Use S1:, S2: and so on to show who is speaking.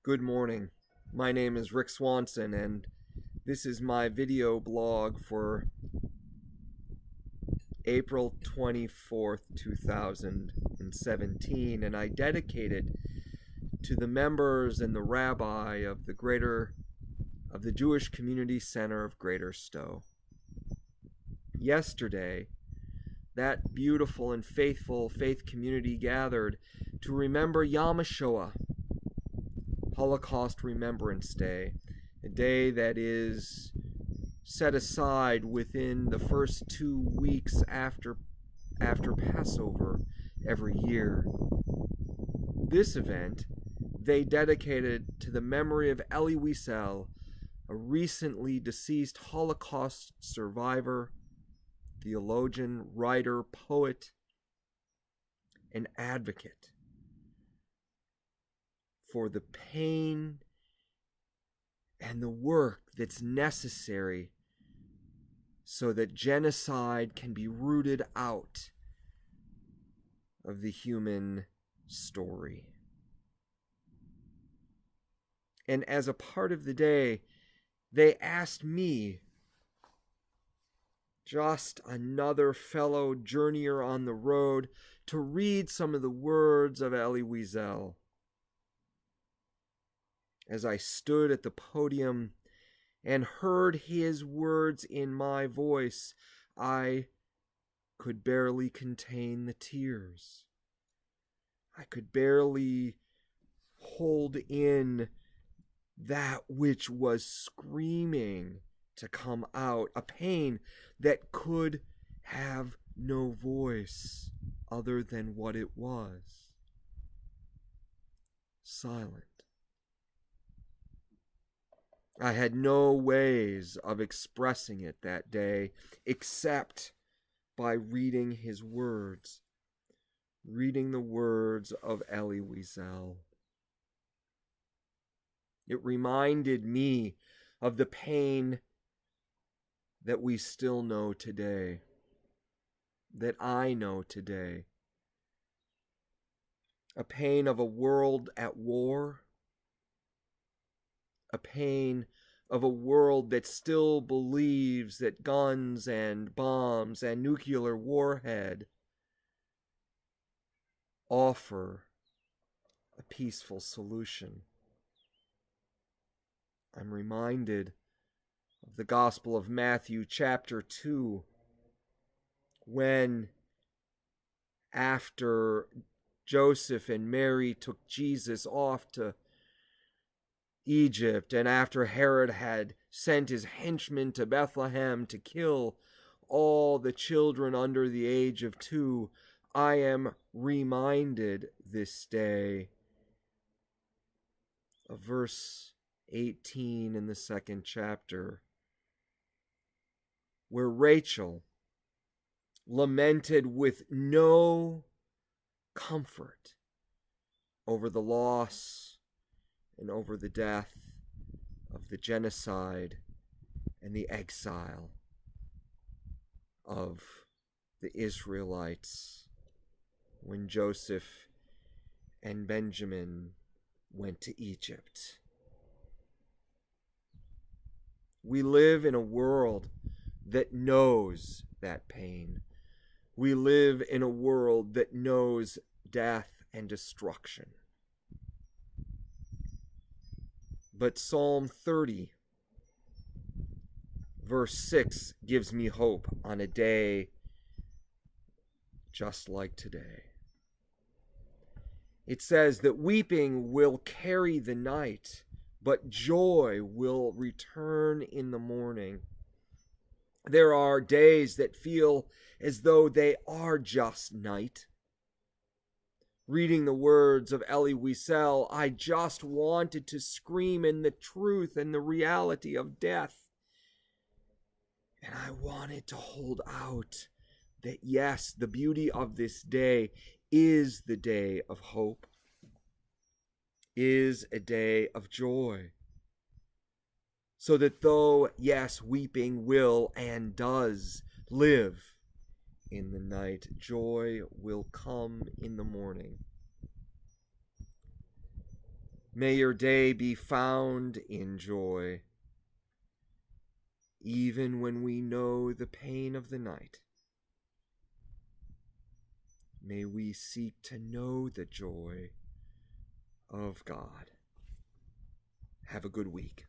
S1: Good morning. My name is Rick Swanson, and this is my video blog for April 24th, 2017, and I dedicate it to the members and the rabbi of the Jewish Community Center of Greater Stowe. Yesterday, that beautiful and faithful faith community gathered to remember Yom HaShoah, Holocaust Remembrance Day, a day that is set aside within the first 2 weeks after Passover every year. This event they dedicated to the memory of Elie Wiesel, a recently deceased Holocaust survivor, theologian, writer, poet, and advocate for the pain and the work that's necessary so that genocide can be rooted out of the human story. And as a part of the day, they asked me, just another fellow journeyer on the road, to read some of the words of Elie Wiesel. As I stood at the podium and heard his words in my voice, I could barely contain the tears. I could barely hold in that which was screaming to come out, a pain that could have no voice other than what it was: silent. I had no ways of expressing it that day except by reading his words, reading the words of Elie Wiesel. It reminded me of the pain that we still know today, that I know today. A pain of a world at war, a pain of a world that still believes that guns and bombs and nuclear warhead offer a peaceful solution. I'm reminded of the Gospel of Matthew chapter 2, when after Joseph and Mary took Jesus off to Egypt, and after Herod had sent his henchmen to Bethlehem to kill all the children under the age of 2, I am reminded this day of verse 18 in the 2nd chapter, where Rachel lamented with no comfort over the loss and over the death of the genocide and the exile of the Israelites when Joseph and Benjamin went to Egypt. We live in a world that knows that pain. We live in a world that knows death and destruction. But Psalm 30, verse 6, gives me hope on a day just like today. It says that weeping will carry the night, but joy will return in the morning. There are days that feel as though they are just night. Reading the words of Elie Wiesel, I just wanted to scream in the truth and the reality of death. And I wanted to hold out that, yes, the beauty of this day is the day of hope, is a day of joy. So that though, yes, weeping will and does live in the night, joy will come in the morning. May your day be found in joy, even when we know the pain of the night. May we seek to know the joy of God. Have a good week.